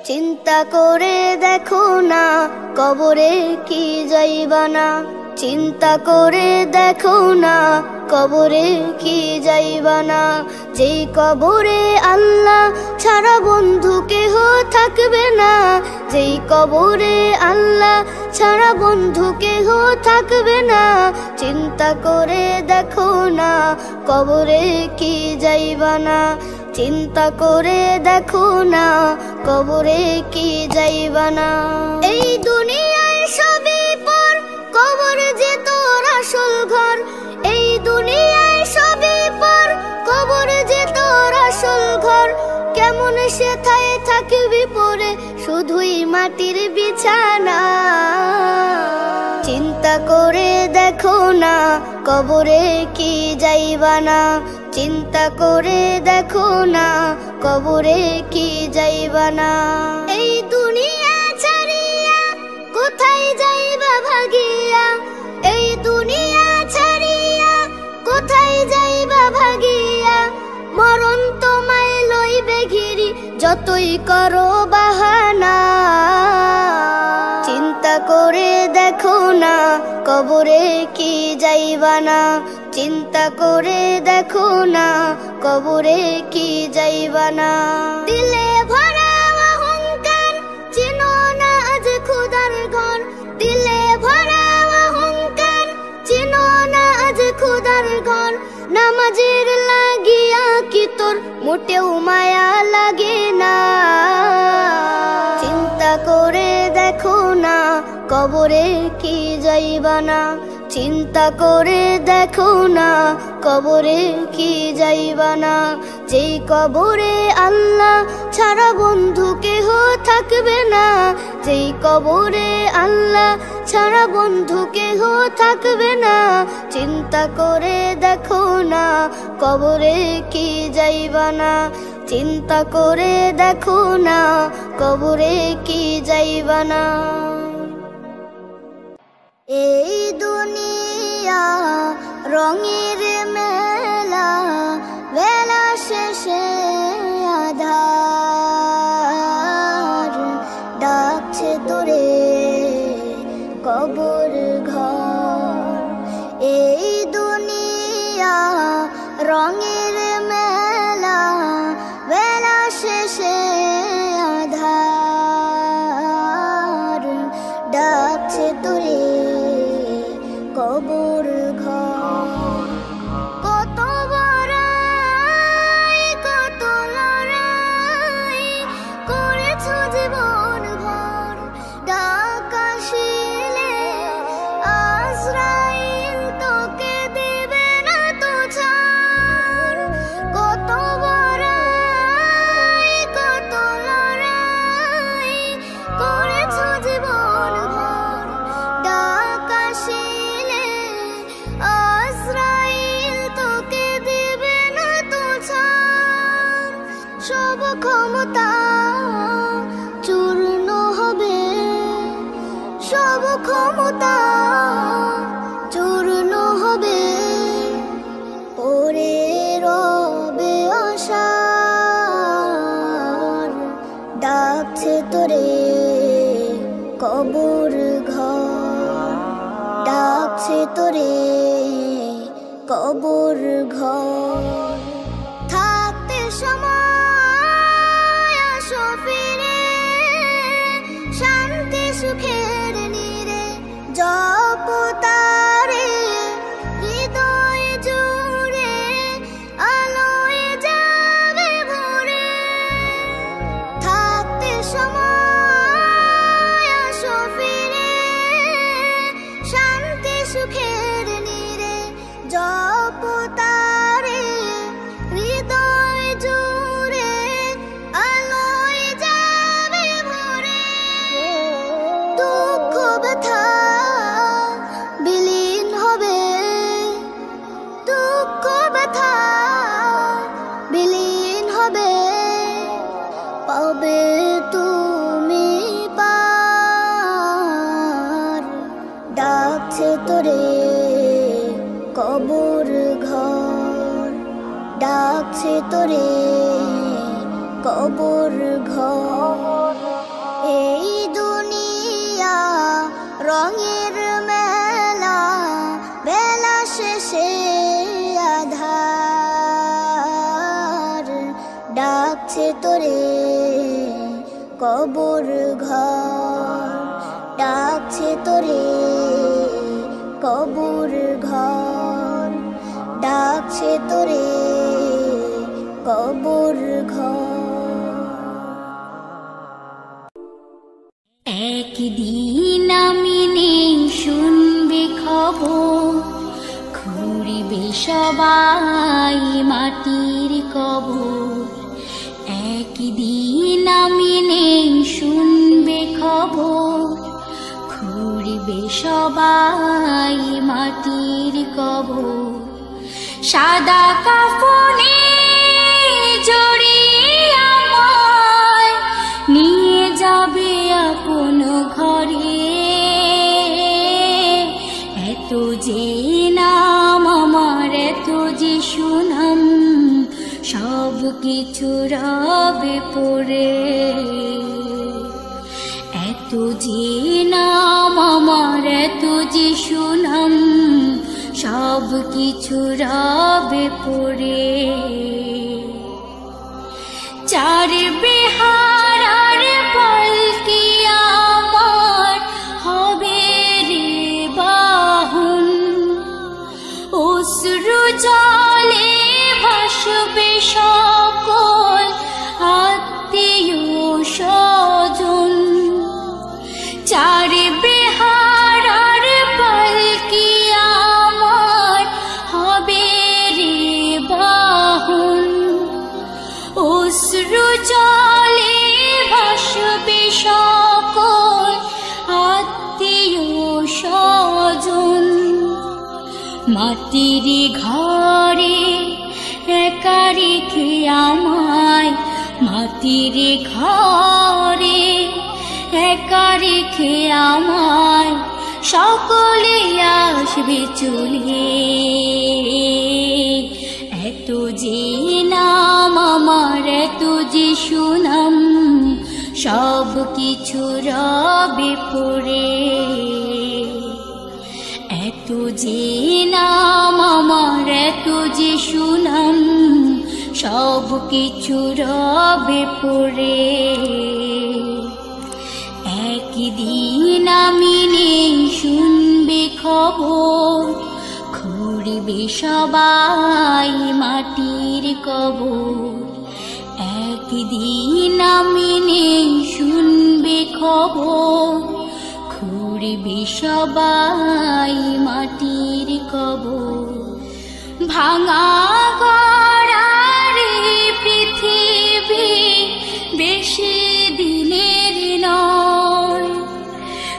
চিন্তা করে দেখো না কবরে কি যাইবা না, চিন্তা করে দেখো না কবরে কি যাইবা না। যেই কবরে আল্লাহ ছাড়া বন্ধু কেহ থাকবে না, যেই কবরে আল্লাহ ছাড়া বন্ধু কেহ থাকবে না। চিন্তা করে দেখো না কবরে কি যাইবা না, চিন্তা করে দেখো না কবরে কি যাইবা না। এই দুনিয়ায় সবই পর, কবর যে তোর আসল ঘর। এই দুনিয়ায় সবই পর, কবর যে তোর আসল ঘর। কেমন সেথায় থাকবি পরে শুধুই মাটির বিছানা। চিন্তা করে দেখো না কবরে কি যাইবা না, চিন্তা করে দেখো না কবরে কি যাইবা না। এই দুনিয়া ছাড়িয়া কোথায় যাইবা ভাগিয়া, এই দুনিয়া ছাড়িয়া কোথায় যাইবা ভাগিয়া। মরণ তোমায় লইবে ঘিরি যতই করো বাহানা। চিন্তা করে দেখো না কবরে কি যাইবা না, চিন্তা করে দেখো না কবরে কি যাইবা না। দিলে ভরা অহংকার চিনো না আজ খুদার ঘর, দিলে ভরা অহংকার চিনো না আজ খুদার ঘর। নামাজের লাগিয়া কি তোর মোটেও মায়া লাগে না। চিন্তা করে দেখো না কবরে কি যাইবা না, চিন্তা করে দেখো না কবরে কি যাইবা না। যেই কবরে আল্লাহ ছাড়া বন্ধু কেহ থাকবে না, যেই কবরে আল্লাহ ছাড়া বন্ধু কেহ থাকবে না। চিন্তা করে দেখো না কবরে কি যাইবা না, চিন্তা করে দেখো না কবরে কি যাইবা না। এই দুনিয়া রঙের মেলা, বেলা শেষে আধার ডাকছে তোরে কবর ঘর। এই দুনিয়া রঙের মেলা, বেলা শেষে আধার ডাকছে তোরে কবর ঘর। কত বড়াই কত লড়াই করেছ জীবন ভর, ডাক আসিলে আজরাইল তোকে দেবে না তো ছাড়। কত বড়াই কত লড়াই করেছ জীবন ভর, ডাক আসিলে আজরাইল তোকে দেবে না তো ছাড়। সব ক্ষমতা চূর্ণ হবে, সব ক্ষমতা চূর্ণ হবে। পরে রবে আশার ডাকছে তোরে কবর ঘর, ডাকছে তোরে কবর ঘর। থাকতে সময় আসো ফিরে, শান্তি সুখের নীড়ে জপ তারে হৃদয় জুড়ে, আলোয় যাবে ভরে। থাকতে সময় আসো ফিরে, শান্তি সুখের নীড়ে জপ তারে হৃদয় জুড়ে, আলোয় যাবে ভরে। ডাকছে তোরে কবর ঘর, ডাকছে তোরে কবর ঘর। এই দুনিয়া রঙের মেলা, বেলা শেষে আধার, ডাকছে তোরে কবর ঘর, ডাকছে তোরে কবর ঘর, ডাকছে তোরে কবর ঘর। একদিন আমি নেই শুনবে খবর, ঘুরিবে সবাই মাটির কবর। একদিন আমি নেই শুনবে খবর, ঘুরিবে সবাই মাটির কবর। সাদা কাফনে জড়িয়ে আমায় নিয়ে যাবে আপন ঘরে। এত যে নাম আমার, এত যে সুনাম, সব কিছু রবে পড়ে। এত যে নাম আমার, এত যে সুনাম, সব কিছু রবে পড়ে। চার বেহারার পালকি আমার হবে রে বাহন, অশ্রু জলে ভাসবে সকল আত্মীয় স্বজন। চার বেহারার পালকি আমার হবে রে বাহন, অশ্রু জলে ভাসবে সকল আত্মীয় স্বজন। মাটির ঘরে একা রেখে আমায়, মাটির ঘরে একা রেখে আমায় সকলে আসবে চলে। এত যে নাম আমার, এত যে সুনাম, সব কিছু রবে পড়ে। এত যে নাম আমার, এত যে সুনাম, সব কিছু রবে পড়ে। একদিন আমি নেই শুনবে খবর, ঘুরিবে সবাই মাটির কবর। একদিন আমি নেই শুনবে খবর, ঘুরিবে সবাই মাটির কবর। ভাঙা গড়ার পৃথিবী বেশি দিনের নয়,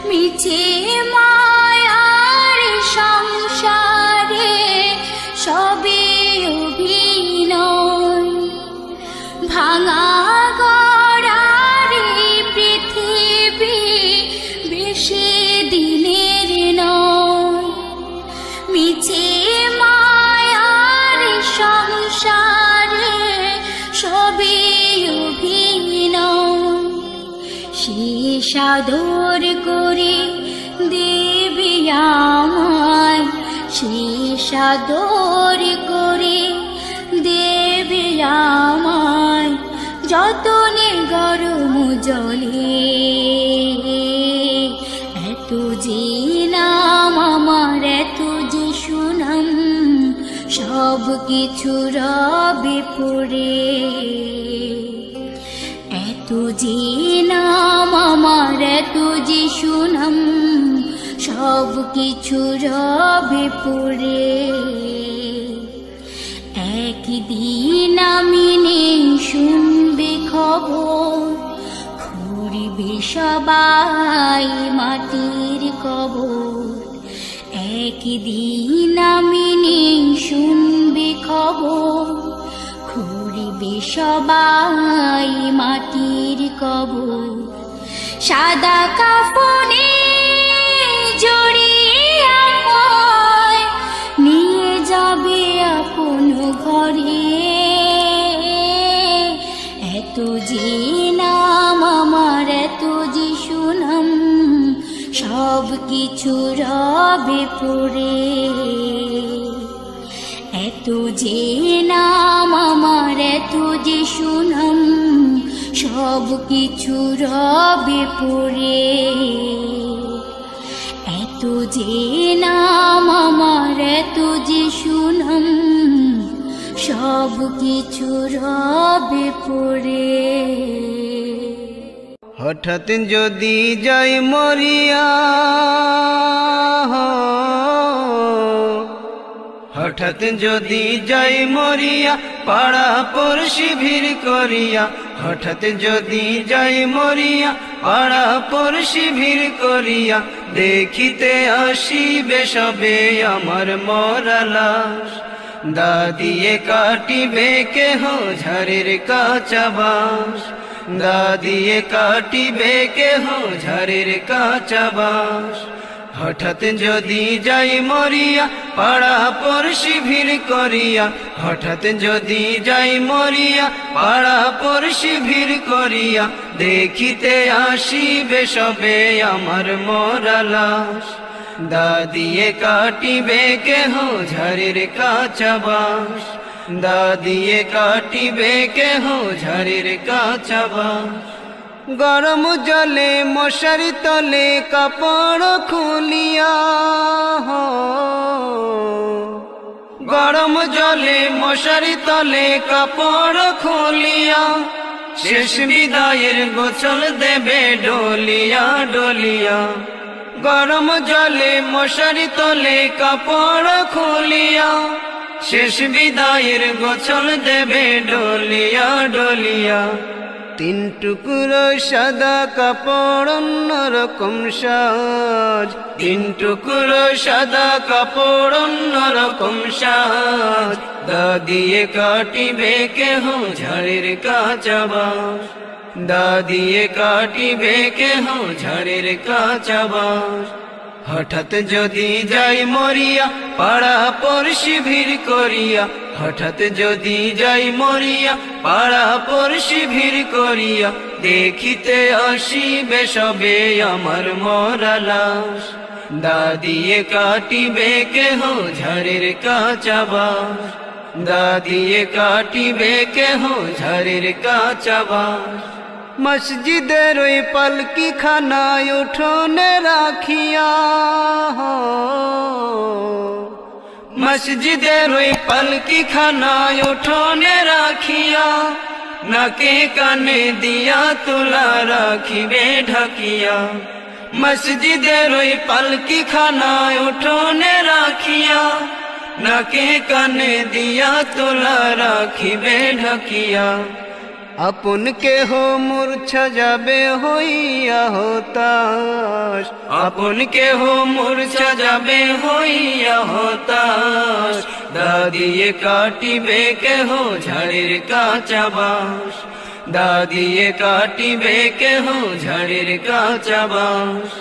মিছে মায়ার সংসারে সবে অভিনয়। ভাঙা গড়ার পৃথিবী বেশি দিনের নয়, মিছে মায়ার সংসারে সবে অভিনয়। শেষ আদর করে দেবে আমায়, শেষ আদর করে দেবে আমায় যতনে গরম জলে। এত যে নাম আমার, এত যে সুনাম, সব কিছু রবে পড়ে। এত যে নাম আমার, এত যে সুনাম, সব কিছু রবে পড়ে। একদিন আমি নেই শুনবে খবর, ঘুরিবে সবাই মাটির কবর। একদিন আমি নেই শুনবে খবর, ঘুরিবে সবাই মাটির কবর। সাদা কাফনে জড়িয়ে সুনাম সব কিছু রবে পড়ে। এত যে নাম আমার, এত যে সুনাম সব কিছু রবে পড়ে। এত যে নাম আমার, এত যে সুনাম সব কিছু রবে পড়ে। হঠাৎ যদি যাই মরিয়া, হঠাৎ যদি যাই মরিয়া, পাড়া পড়শি ভিড় করিয়া। হঠাৎ যদি যাই মরিয়া, পাড়া পড়শি ভিড় করিয়া। দেখিতে আসিবে সবে আমার মরা লাশ। দা দিয়ে কাটিবে কেহ ঝাড়ের কাঁচা বাঁশ। দা দিয়ে কাটিবে কেহ ঝাড়ের কাঁচা বাঁশ। হঠাৎ যদি যাই মরিয়া, পাড়া পড়শি ভিড় করিয়া। হঠাৎ যদি যাই মরিয়া, পাড়া পড়শি ভিড় করিয়া। দেখিতে আসিবে সবে আমার মরা লাশ। দা দিয়ে কাটিবে কেহ ঝাড়ের কাঁচা বাঁশ। দা দিয়ে কাটিবে কেহ ঝাড়ের কাঁচা বাঁশ। গরম জলে মশারি তলে কাপড় খুলিয়া, গরম জলে মশারি তলে কাপড় খুলিয়া। শেষ বিদায়ের গোসল দেবে ডলিয়া ডলিয়া। গরম জলে মশারি তলে কাপড় খুলিয়া। শেষ বিদায়ের গোসল দেবে ডলিয়া ডলিয়া। তিন টুকরো সাদা কাপড় অন্যরকম সাজ। তিন টুকরো সাদা কাপড় অন্যরকম সাজ। দা দিয়ে কাটিবে কেহ ঝাড়ের কাঁচা বাঁশ। দা দিয়ে কাটিবে কেহ ঝাড়ের কাঁচা বাঁশ। হঠাৎ যদি যাই মরিয়া, পাড়া পড়শি ভিড় করিয়া। হঠাৎ যদি যাই মরিয়া, পাড়া পড়শি ভিড় করিয়া। দেখিতে আসিবে সবে আমার মরা লাশ। দা দিয়ে কাটিবে কেহ ঝাড়ের কাঁচা বাঁশ। দা দিয়ে কাটিবে কেহ ঝাড়ের কাঁচা বাঁশ। মসজিদের ওই পালকি খানায় উঠোনে রাখিয়া, মসজিদের ওই পালকি খানায় উঠোনে রাখিয়া। নাকে কানে দিয়া তুলা রাখিবে ঢাকিয়া। মসজিদের ওই পালকি খানায় উঠোনে রাখিয়া। নাকে কানে দিয়া তুলা রাখিবে ঢাকিয়া। আপন কেহ মূর্ছা যাবে হইয়া হতাশ। আপন কেহ মূর্ছা যাবে হইয়া হতাশ। দা দিয়ে কাটিবে কেহ ঝাড়ের কাঁচা বাঁশ। দা দিয়ে কাটিবে কেহ ঝাড়ের কাঁচা বাঁশ।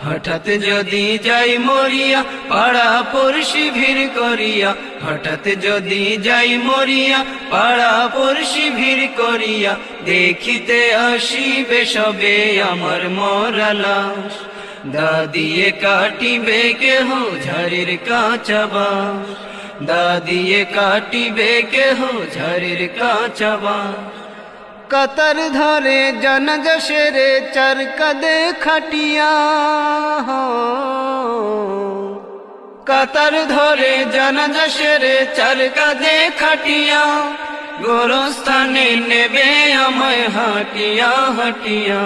হঠাৎ যদি যাই মরিয়া, পাড়া পড়শি ভিড় করিয়া। হঠাৎ যদি যাই মরিয়া, পাড়া পড়শি ভিড় করিয়া। দেখিতে আসিবে সবে আমার মরা লাশ। দা দিয়ে কাটিবে কেহ ঝাড়ের কাঁচা বাঁশ। দা দিয়ে কাটিবে কেহ ঝাড়ের কাঁচা বাঁশ। কাতার ধরে জানাজা সেরে চার কাঁধে খাটিয়া। কাতার ধরে জানাজা সেরে চার কাঁধে খাটিয়া। গোরস্থানে নেবে আমায় হাটিয়া হাটিয়া।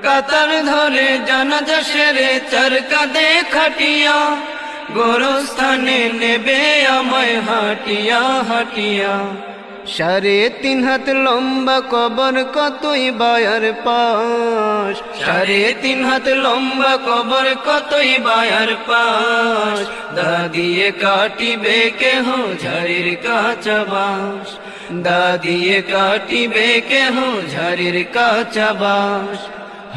কাতার ধরে জানাজা সেরে চার কাঁধে খাটিয়া। গোরস্থানে নেবে আমায় হাটিয়া হাটিয়া। 3.5 হাত লম্বা কবর কতই বায়ার পাশ। 3.5 হাত লম্বা কবর কতই বায়ার পাশ। দা দিয়ে কাটিবে কেহ ঝাড়ের কাঁচা বাঁশ। দা দিয়ে কাটিবে কেহ ঝাড়ের কাঁচা বাঁশ।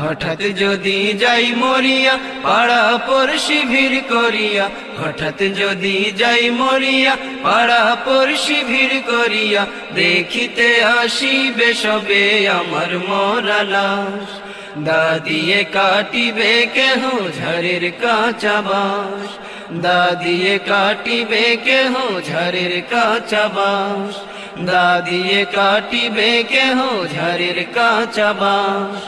হঠাৎ যদি যাই মরিয়া, পাড়া পড়শি ভিড় করিয়া। হঠাৎ যদি যাই মরিয়া, পাড়া পড়শি ভিড় করিয়া। দেখিতে আসিবে সবে আমার মরা লাশ। দা দিয়ে কাটিবে কেহ ঝড়ের কাঁচা বাঁশ, দা দিয়ে কাটিবে কেহ ঝড়ের কাঁচা বাঁশ, দা দিয়ে কাটিবে কেহ ঝড়ের কাঁচা বাঁশ,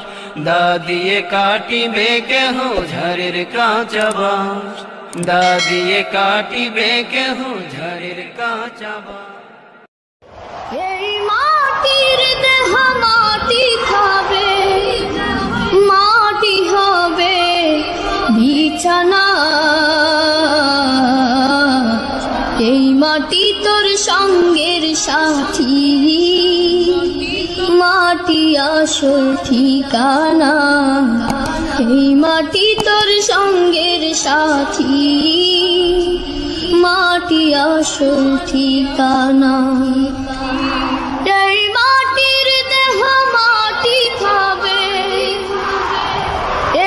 দা দিয়ে কাটিবে কেহ ঝড়ের কাঁচা বাঁশ, দা দিয়ে কাটিবে কেহ ঝড়ের কাঁচা বাঁশ। এই মাটির দেহ মাটি খাবে, মাটি হবে বিছানা, এই মাটি তোর সঙ্গের সাথী, মাটি আসল ঠিকানা, এই মাটি তোর সঙ্গের সাথী, মাটি আসল ঠিকানা। এই মাটির দেহ মাটি খাবে,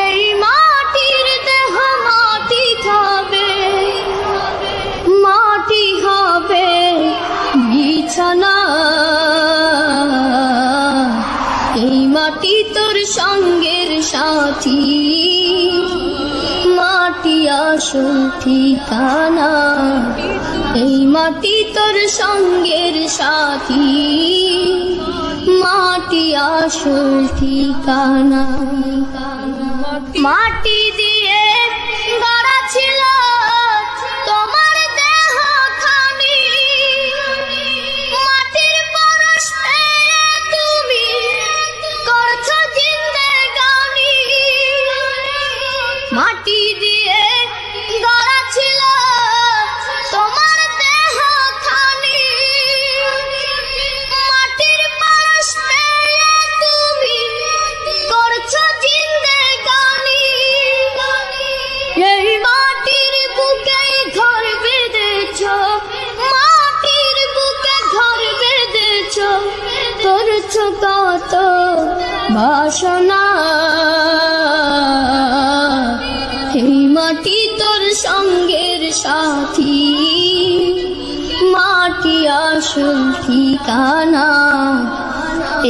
এই মাটির দেহ মাটি খাবে, মাটি হবে বিছানা, এই মাটি তোর সঙ্গের সাথী, মাটি আসল ঠিকানা, এই মাটি তোর সঙ্গের সাথী, মাটি আসল ঠিকানা। মাটি দিয়ে গড়া ছিল তোমার দেহ খানি, মাটির পরশ পেয়ে তুমি করছো জিন্দেগানি, মাটি দিয়ে গড়া ছিল তোমার দেহ খানি, মাটির পরশ পেয়ে তুমি করছো জিন্দেগানি, এই মাটির বুকে ঘর বেঁধেছো, মাটির বুকে ঘর বেঁধেছো, করছো কত বাসনা, এই মাটি তোর সঙ্গের সাথী, মাটি আসল ঠিকানা,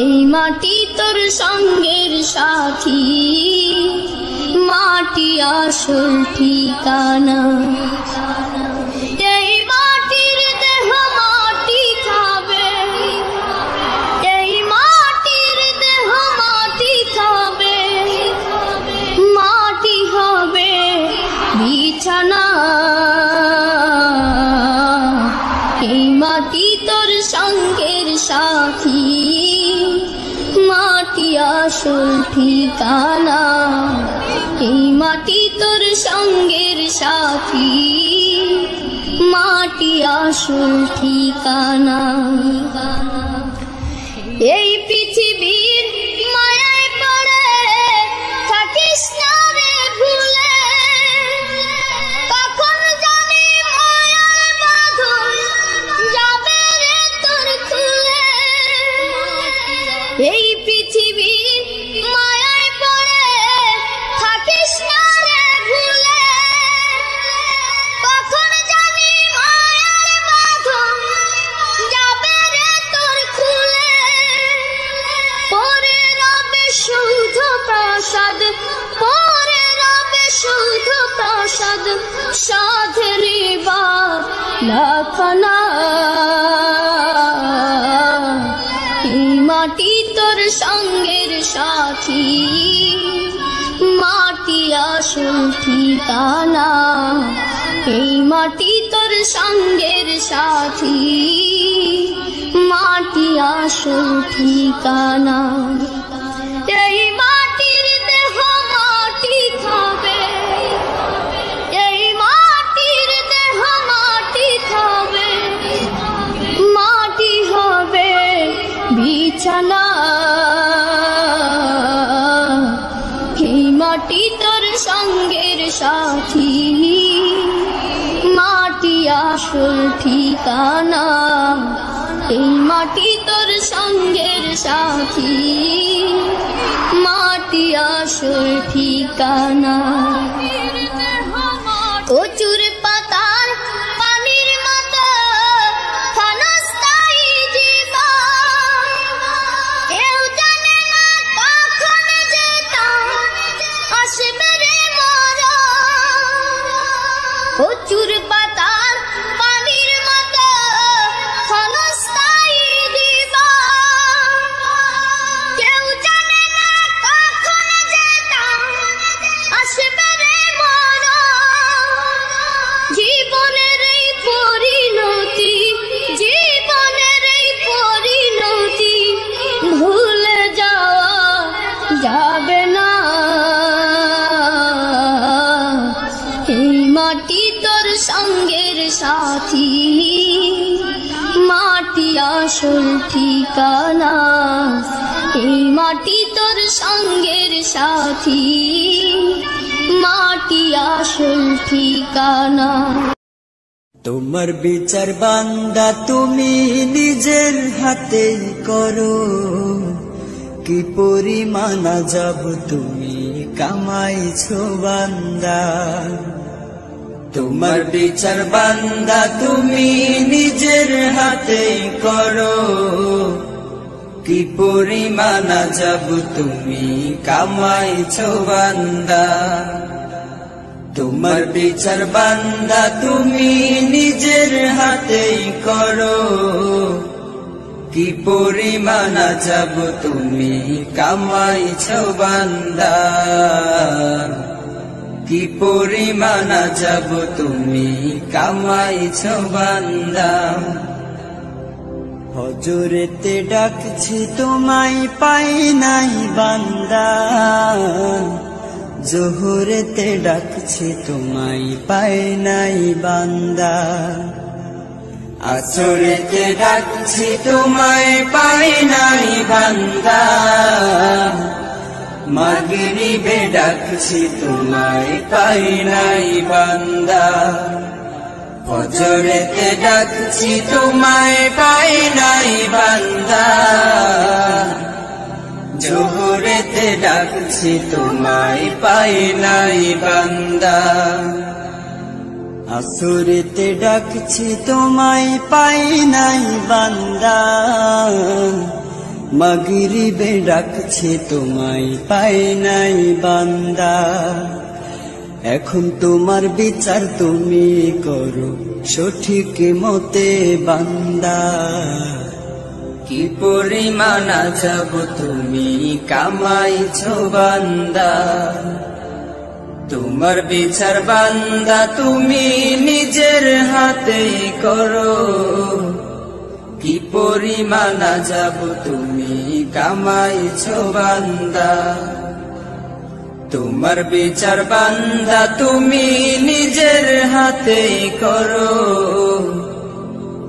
এই মাটি তোর সঙ্গের সাথী, মাটি আসল ঠিকানা। এই মাটির দেহ মাটি খাবে, এই মাটির দেহ মাটি খাবে, মাটি হবে বিছানা, এই মাটি তোর সঙ্গের সাথী, মাটি আসল ঠিকানা, এই মাটি তোর সঙ্গের সাথী, মাটি আসল ঠিকানা। এই পৃথিবীর মায়ায় পড়ে থাকিস না রে ভুলে, কখন জানি মায়ার বাঁধন যাবে রে তোর খুলে, এই পৃথিবীর মায়ায় পড়ে থাকিস না রে ভুলে, কখন জানি মায়ার বাঁধন যাবে রে তোর খুলে, পরে রবে শুদ্ধ প্রসাদ, পরে রবে শুদ্ধ প্রসাদ, সাধের বার লাখানা, এই মাটি তোর সঙ্গের সাথী, মাটি আসল ঠিকানা, এই মাটি তোর সঙ্গের সাথী, মাটি আসল ঠিকানা। এই মাটির দেহ মাটি খাবে, এই মাটির দেহ মাটি খাবে, মাটি হবে বিছানা, এই মাটি তোর সঙ্গের সাথী, মাটি আসল ঠিকানা, এই মাটি তোর সঙ্গের সাথী, মাটি আসল ঠিকানা। কচুর পাতার পানির মতো ক্ষণস্থায়ী জীবন, কেউ জানে না কখন যে তার সাথী মাটি আসল ঠিকানা এই মাটি তোর সঙ্গের সাথী মাটি আসল ঠিকানা তোমার বিচার বান্দা তুমি নিজের হাতে করো কি পরিমাণ আযাব তুমি কামাইছো বান্দা তোমার বিচার বান্দা তুমি নিজের হাতে করো কি পরিমাণ আযাব তুমি কামাইছো বান্দা তোমার বিচার বান্দা তুমি নিজের হাতে করো কি পরিমাণ আযাব তুমি কামাইছো বান্দা কি পরিমাণ আযাব তুমি কামাইছো বান্দা হজরেতে ডাকছি তোমায় পাই নাই বান্দা জোহরেতে ডাকছি তোমায় পাই নাই বান্দা আসরেতে ডাকছি তোমায় পাই নাই বান্দা মাগরিবে ডাকছি তোমায় পাই নাই বান্দা ফজরেতে ডাকছি তোমায় পাই নাই বান্দা জোহরেতে ডাকছি তোমায় পাই নাই বান্দা আসরেতে ডাকছি তোমায় পাই নাই বান্দা মাগরিবে ডাকছি তোমায় পাই নাই বান্দা এখন তোমার বিচার তুমি করো সঠিক মতে বান্দা কি পরিমাণ আযাব তুমি কামাইছো বান্দা তোমার বিচার বান্দা তুমি নিজের হাতে করো কি পরিমাণ আযাব তুমি কামাইছো বান্দা তোমার বিচার বান্দা তুমি নিজের হাতে করো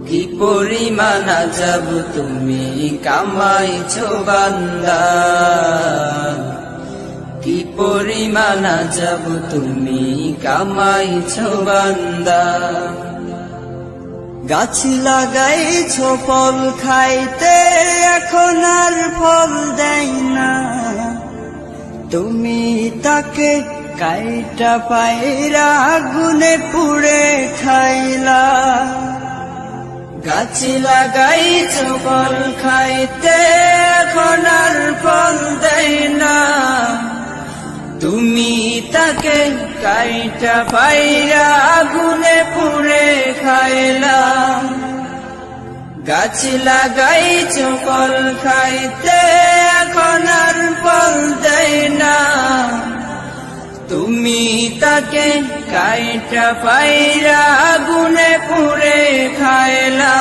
কি পরিমাণ আযাব তুমি কামাইছো বান্দা কি পরিমাণ আযাব তুমি কামাইছো বান্দা গাছ লাগাইছো ফল খাইতে এখন আর ফল দেয় না তুমি তাকে কাইটা পায়রা আগুনে পুড়ে খাইলা গাছ লাগাইছো ফল খাইতে এখন আর ফল দেয় না তুমি তাকে কাইটা পায়রা আগুনে পুড়ে খাইলা গাছ লাগাইছো ফল খাইতে এখন আর ফল দেয় না তুমি তাকে কাইটা পায়রা আগুনে পুড়ে খাইলা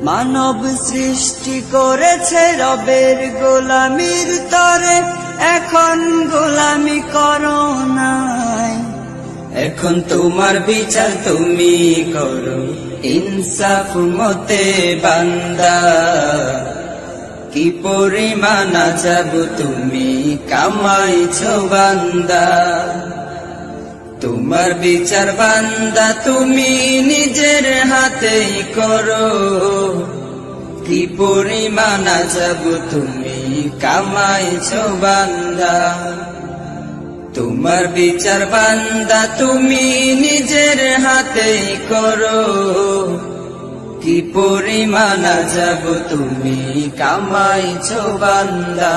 মানব সৃষ্টি করেছে রবের গোলামির তরে এখন গোলামি করো নাই এখন তোমার বিচার তুমি করো ইনসাফ মতে বান্দা কি পরিমাণ আযাব তুমি কামাইছো বান্দা তোমার বিচার বান্দা তুমি নিজের হাতে করো কি পরিমাণ আযাব তুমি কামাইছো বান্দা তোমার বিচার বান্দা তুমি নিজের হাতে করো কি পরিমাণ আযাব তুমি কামাইছো বান্দা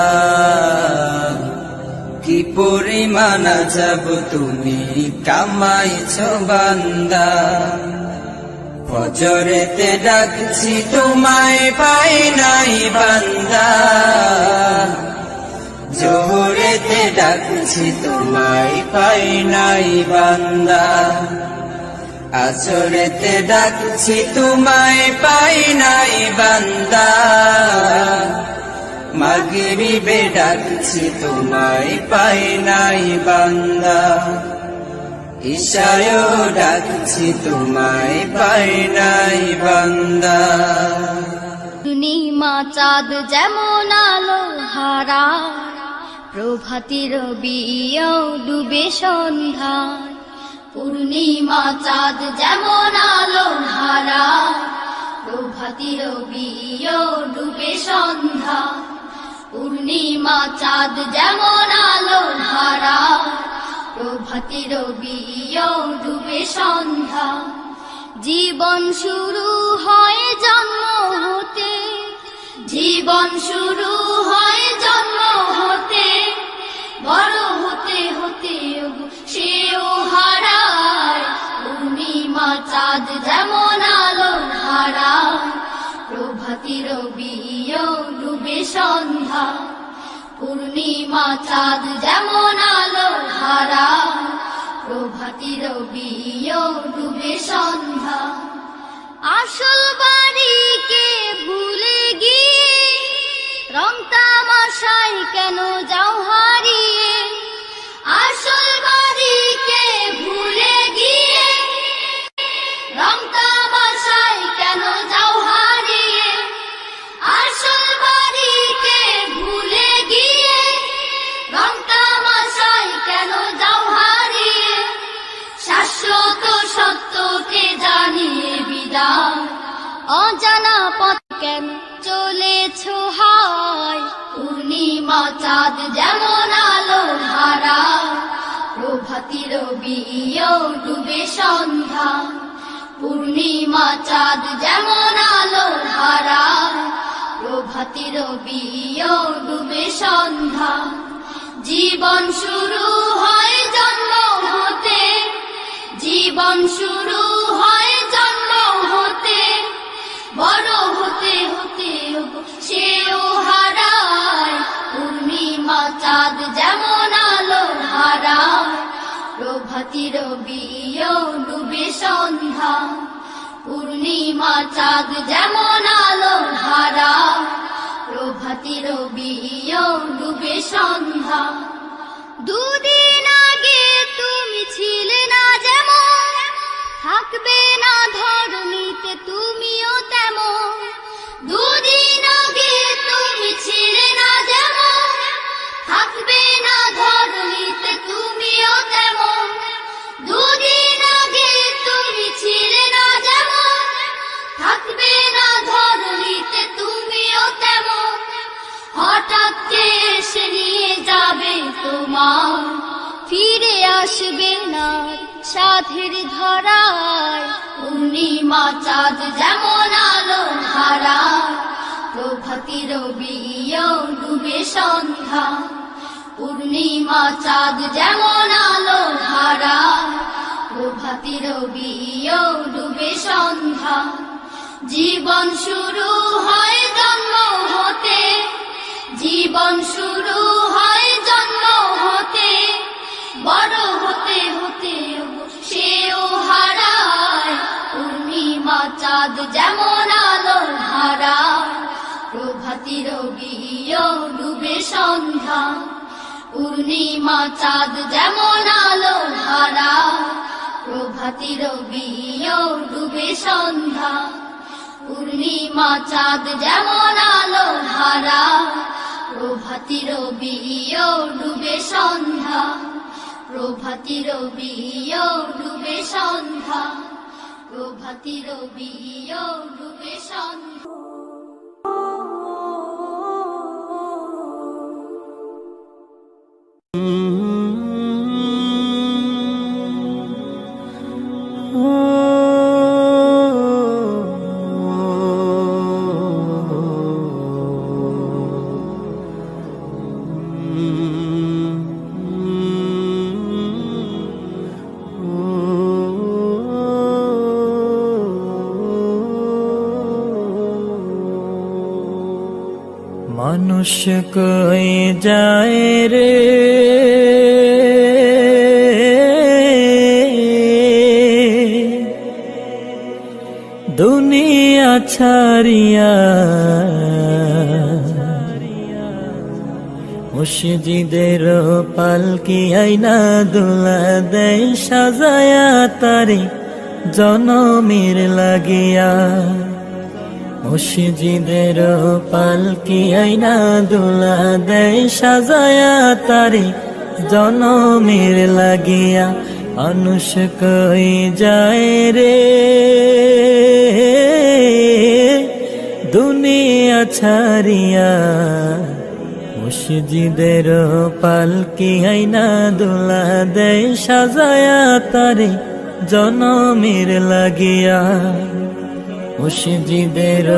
কি পরিমাণ আযাব তুমি কামাইছো বান্দা ফজরেতে ডাকছি তোমায় পাই নাই বান্দা জোহরেতে ডাকছি তোমায় পাই নাই বান্দা আসরেতে ডাকছি তোমায় পাই নাই বান্দা মাগরিবে ডাকছি তোমায় পাই নাই বান্দা ইশারায় ডাকছি তোমায় পাই নাই বান্দা। পূর্ণিমা চাঁদ যেমন আলো হারা, প্রভাতী রবিও ডুবে সন্ধ্যায়। পূর্ণিমা চাঁদ যেমন আলো হারা, প্রভাতী রবিও ডুবে সন্ধ্যায়। পূর্ণিমা চাঁদ যেমন আলো হারা, প্রভাতী রবিও ডুবে সন্ধ্যায়। জীবন শুরু হয় জন্ম হতে, জীবন শুরু হয় জন্ম হতে, বড় হতে হতে সেও হারায়। পূর্ণিমা চাঁদ যেমন আলো হারায়, প্রভাতী রবিও ডুবে সন্ধ্যা। পূর্ণিমা চাঁদ যেমন আলো হারায়, প্রভাতী রবিও ডুবে সন্ধ্যা। আসল বাড়িকে ভুলে গিয়ে রং তামাশায় কেন যাও হারিয়ে? আসল বাড়িকে ভুলে গিয়ে রং তামাশায় কেন যাও হারিয়ে? আসল বাড়িকে ভুলে গিয়ে রং তামাশায় কেন যাও হারিয়ে? শাশ্বত সত্যকে জানিয়ে বিদায়, অজানা পথ কেন চলেছ হায়? পূর্ণিমা চাঁদ যেমন আলো হারায়, প্রভাতী রবিও ডুবে সন্ধ্যা। পূর্ণিমা চাঁদ যেমন আলো হারায়, প্রভাতী রবিও ডুবে সন্ধ্যা। জীবন শুরু হয় জন্ম হতে, জীবন শুরু হয় জন্ম হতে, বড় হতে হতে সেও হারায়। পূর্ণিমা চাঁদ যেমন আলো হারায়, প্রভাতী রবিও ডুবে সন্ধ্যা। পূর্ণিমা চাঁদ যেমন আলো হারায়, প্রভাতী রবিও ডুবে সন্ধ্যা। দুদিন আগে তুমি ছিলে না যেমন, থাকবে না ধরণীতে তুমিও তেমন। দুদিন আগে তুমি ছিলে না যেমন, থাকবে না ধরণীতে তুমিও তেমন। দুদিন আগে তুমি ছিলে না যেমন, থাকবে না ধরণীতে তুমিও তেমন। হঠাৎ কে এসে নিয়ে যাবে তোমার, ফিরে আসবে না সাধের ধরায়। পূর্ণিমা চাঁদ যেমন আলো হারায়, প্রভাতী রবিও ডুবে সন্ধ্যা। পূর্ণিমা চাঁদ যেমন আলো হারায়, প্রভাতী রবিও ডুবে সন্ধ্যা। জীবন শুরু হয় জন্ম হতে, জীবন শুরু হয় জন্ম হতে, বড় হতে হতে সেও হারায়। পূর্ণিমা চাঁদ যেমন আলো হারায়, প্রভাতী রবিও ডুবে সন্ধ্যা। পূর্ণিমা চাঁদ যেমন আলো হারায়, প্রভাতী রবিও ডুবে সন্ধ্যা। পূর্ণিমা চাঁদ যেমন আলো হারায়, প্রভাতী রবিও ডুবে সন্ধ্যা। প্রভাতী রবিও ডুবে সন্ধ্যা, প্রভাতী রবিও ডুবে সন্ধ্যা। মানুষ কই যায় রে দুনিয়া ছাড়িয়া, মসজিদের পালকি আইনা দোলা দেয় সাজায়া তারে জনমের লাগিয়া। মসজিদের পালকি আইনা দোলা দেয় সাজায়া তারে জনমের লাগিয়া। মানুষ কই যায় রে দুনিয়া ছাড়িয়া, মসজিদের পালকি আইনা দোলা দেয় সাজায়া তারে জনমের লাগিয়া। মসজিদের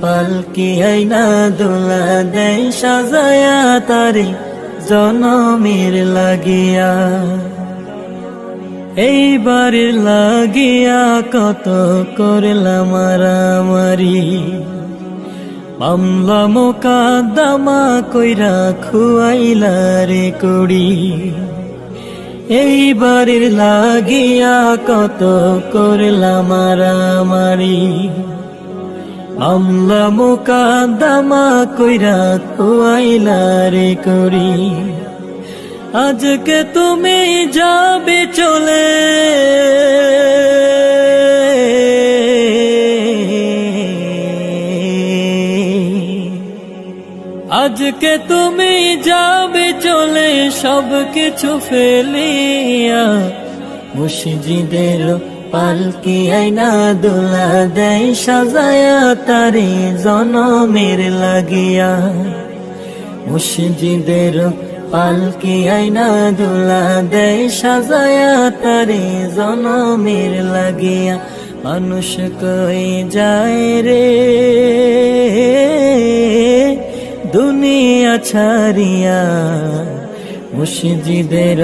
পালকি আইনা দোলা দেয় সাজায়া তারে জনমের লাগিয়া। এইবারের লাগিয়া কত করলাম মারামারি, মামলা মোকদ্দমা কইরা খুয়াইলা রে কুড়ি। এইবারের লাগিয়া কত করলাম মারামারি, মামলা মোকদ্দমা কইরা খুয়াইলা রে কুড়ি। আজকে তুমি যাবে চলে, আজকে তুমি যাবে চলে সব কিছু ফেলিয়া। মসজিদের পালকি আইনা দোলা দেয় সাজায়া তারে জনমের লাগিয়া। মসজিদের পালকি আইনা দোলা দেয় সাজায়া তারে জনমের লাগিয়া। মানুষ কই যায় রে দুনিয়া ছাড়িয়া, মসজিদের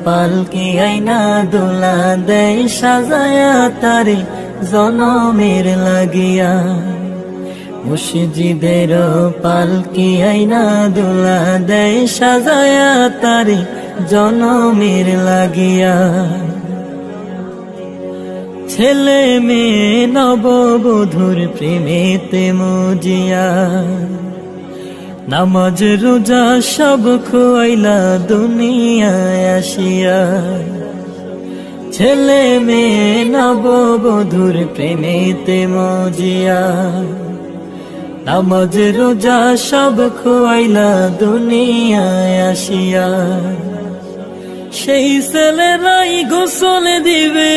পালকি আইনা দোলা দেয় সাজায়া তারে জনমের লাগিয়া। মসজিদের পালকি আইনা দোলা দেয় সাজায়া তারে জনমের লাগিয়া। ছেলে মেয়ে নববধূর প্রেমেতে মজিয়া, নামাজ রোজা সব খোয়াইলা দুনিয়ায় আসিয়া। ছেলে মেয়ে নববধূর প্রেমেতে মজিয়া, নামাজ রোজা সব খোয়াইলা দুনিয়ায় আসিয়া। সেই ছেলেরাই গোসল দিবে,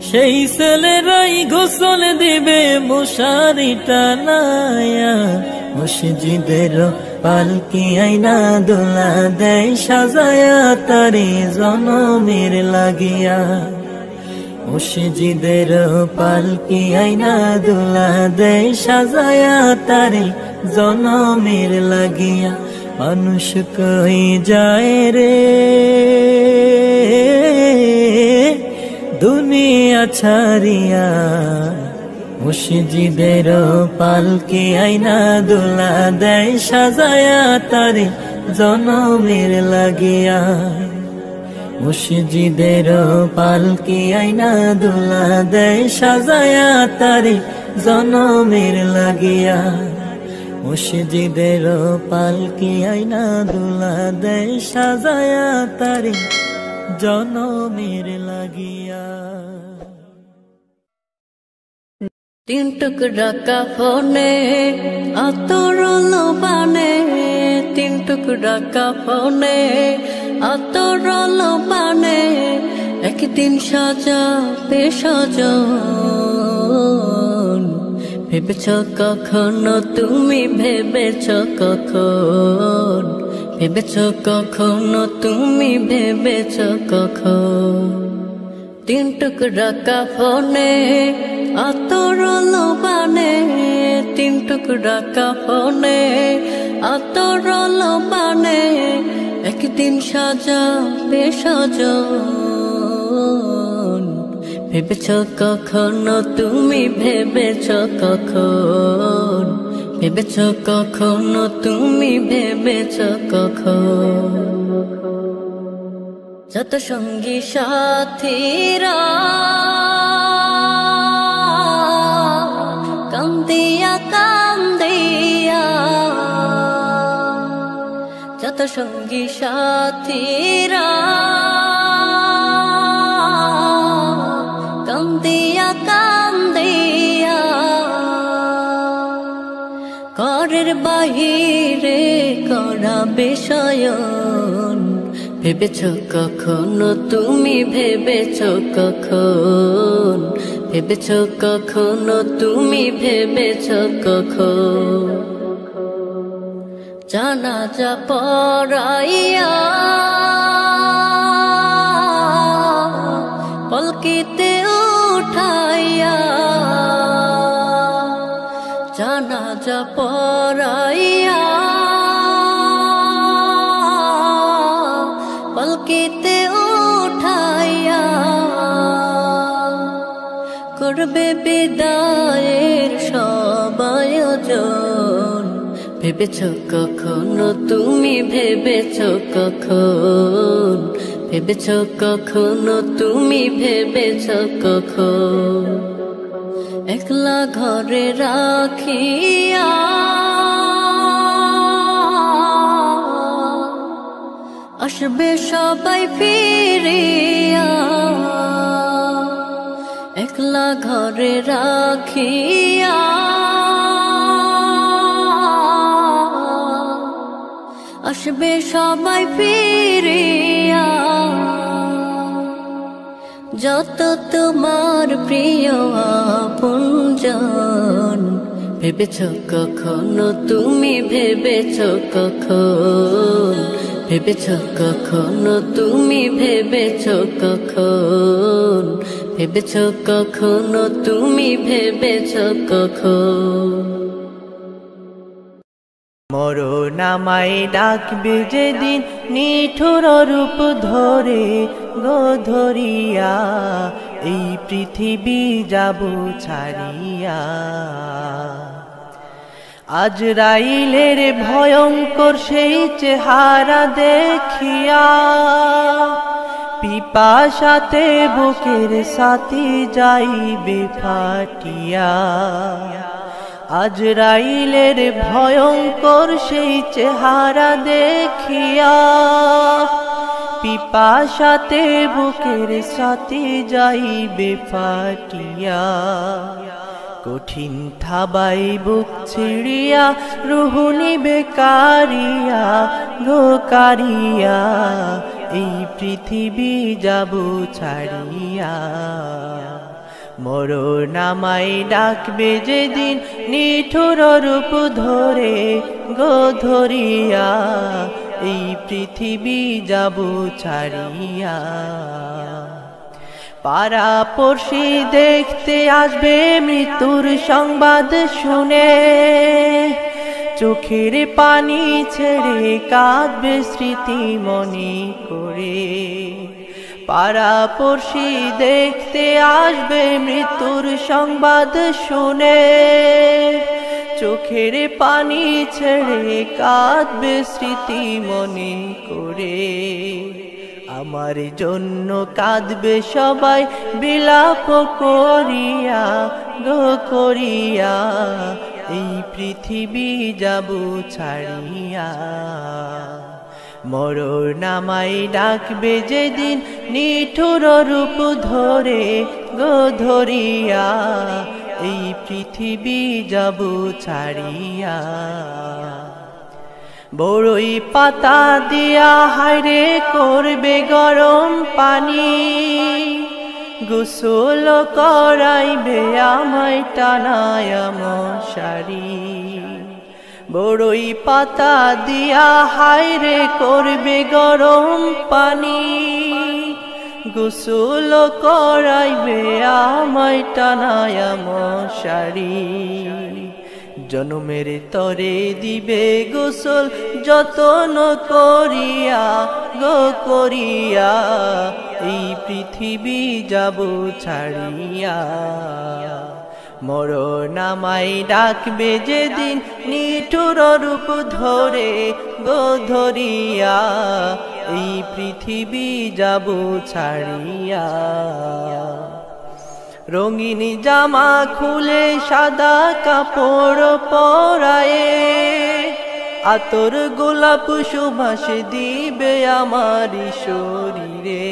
সেই ছেলেরাই গোসল দিবে মশারি টানায়া। মসজিদের পালকি আইনা দোলা দেয় সাজায়া তারে জনমের লাগিয়া। মসজিদের পালকি আইনা দোলা দেয় সাজায়া তারে জনমের লাগিয়া। মানুষ কই যায় রে দুনিয়া ছাড়িয়া, মসজিদের পালকি আইনা দোলা দেয় সাজায়া তারে জনমের লাগিয়া। মসজিদের পালকি আইনা দোলা দেয় সাজায়া তারে জনমের লাগিয়া। মসজিদের পালকি আইনা দোলা দেয় সাজায়া তারে জনমের লাগিয়া। তিন টুকরা কাফনে আতর লোবানে, তিন টুকরা কাফনে আতর লোবানে, একদিন সাজাবে সজন। ভেবেছ কখনো তুমি, ভেবেছ কখন, ভেবেছ কখনো তুমি, ভেবেছ কখন। তিন টুকরা কাফনে আতর লোবানে, তিন টুকরা কাফনে আতর লোবানে, একদিন সাজাবে সজন। ভেবেছ কখনো তুমি, ভেবেছ কখন, ভেবেছ কখনো তুমি, ভেবেছ কখন। যত সঙ্গী সাথীরা কান্দিয়া কান্দিয়া যত সঙ্গী সাথীরা কান্দিয়া কান্দিয়া ঘরের বাহিরে করা বিষয়ন ভেবেছ কখনো তুমি ভেবেছ কখন ভেবেছ কখনো তুমি ভেবেছ কখন জানাজা পড়াইয়া পলকিতে উঠাইয়া জানাজা পড়াইয়া পলকিতে উঠাইয়া করবে বিদায়ের সব আয়োজন ভেবেছ কখনো তুমি ভেবেছ কখন ভেবেছ কখনো তুমি ভেবেছ কখন একলা ঘরে রাখিয়া আসবে সবাই ফিরিয়া একলা ঘরে রাখিয়া আসবে সবাই ফিরিয়া যত তোমার প্রিয় আপনজন ভেবেছ কখনো তুমি ভেবেছ কখন ভেবেছ কখনো তুমি ভেবেছ কখন ভেবেছ কখনো তুমি ভেবেছ কখন মরণ আমায় ডাকবে যেদিন নিঠুর রূপ ধরে গো ধরিয়া এই পৃথিবী যাব ছাড়িয়া আজরাইলের ভয়ঙ্কর সেই চেহারা দেখিয়া পিপাসাতে বুকের সাথী যাইবে ফাটিয়া আজরাইলের ভয়ঙ্কর সেই চেহারা দেখিয়া পিপাসাতে বুকের সাথে যাইবে ফাটিয়া কঠিন থাবাই বুক ছিড়িয়া রুহু নিবে কারিয়া গো কারিয়া এই পৃথিবী যাব ছাড়িয়া মরণ আমায় ডাকবে যেদিন নিঠুর রূপ ধরে গো ধরিয়া এই পৃথিবী যাব ছাড়িয়া পাড়া পড়শি দেখতে আসবে মৃত্যুর সংবাদ শুনে চোখের পানি ছেড়ে কাঁদবে স্মৃতি মনে করে পাড়া পড়শি দেখতে আসবে মৃত্যুর সংবাদ শুনে চোখের পানি ছেড়ে কাঁদবে স্মৃতি মনে করে আমার জন্য কাঁদবে সবাই বিলাপ করিয়া গো করিয়া এই পৃথিবী যাব ছাড়িয়া মরণ আমায় ডাকবে যেদিন নিঠুর রূপ ধরে গো ধরিয়া এই পৃথিবী যাব ছাড়িয়া বড়ই পাতা দিয়া হায়রে করবে গরম পানি গোসল করাইবে আমায় টানায় মশারি বড়ই পাতা দিয়া হায়রে করবে গরম পানি গোসল করাইবে আমায় টানায় মশারি জনমের তরে দিবে গোসল যতন করিয়া গো করিয়া এই পৃথিবী যাব ছাড়িয়া মরণ আমায় ডাকবে যেদিন নিঠুর রূপ ধরে গো ধরিয়া এই পৃথিবী যাব ছাড়িয়া রঙিন জামা খুলে সাদা কাপড় পরায়ে আতর গোলাপ সুবাস দিবে আমার শরীরে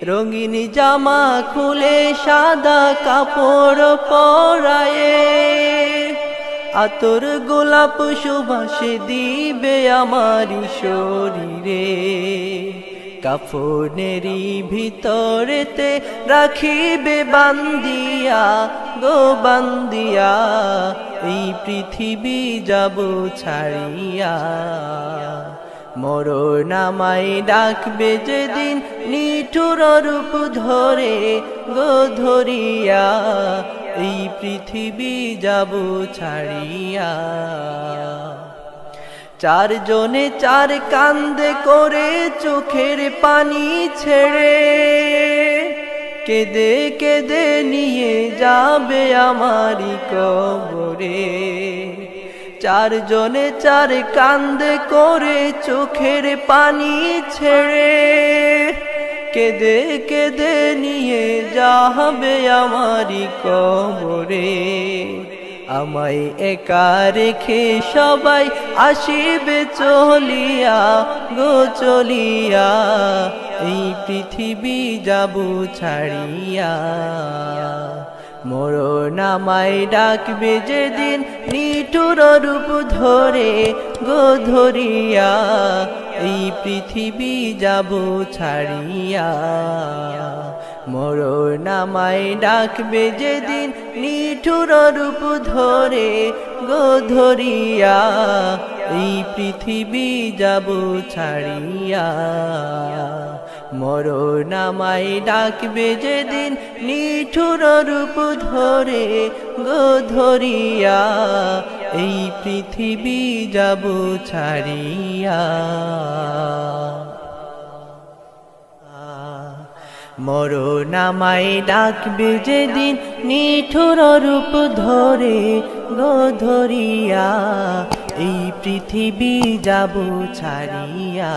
রঙিন জামা খুলে সাদা কাপড় পরায়ে আতর গোলাপ সুবাস দিবে আমার শরীরে কাফনেরি ভিতরেতে রাখিবে বান্দিয়া গো বান্দিয়া এই পৃথিবী যাব ছাড়িয়া মরণ আমায় ডাকবে যেদিন নিঠুর রূপ ধরে গো ধরিয়া এই পৃথিবী যাব ছাড়িয়া চারজনে চার কান্দে করে চোখের পানি ছেড়ে কেঁদে কেঁদে নিয়ে যাবে আমারি কবরে চারজনে চার কান্দে করে চোখের পানি ছেড়ে কেঁদে কেঁদে নিয়ে যাবে আমারি কবরে আমায় একা রেখে সবাই আসিবে চলিয়া গো চলিয়া এই পৃথিবী যাব ছাড়িয়া মরণ আমায় ডাকবে যেদিন নিঠুর রূপ ধরে গো ধরিয়া এই পৃথিবী যাব ছাড়িয়া মরণ আমায় ডাকবে যেদিন নিঠুর রূপ ধরে গো ধরিয়া এই পৃথিবী যাব ছাড়িয়া মরণ আমায় ডাকবে যেদিন নিঠুর রূপ ধরে গো ধরিয়া এই পৃথিবী যাব ছাড়িয়া মরণ আমায় ডাকবে যেদিন নিঠুর রূপ ধরে গো ধরিয়া এই পৃথিবী যাব ছাড়িয়া।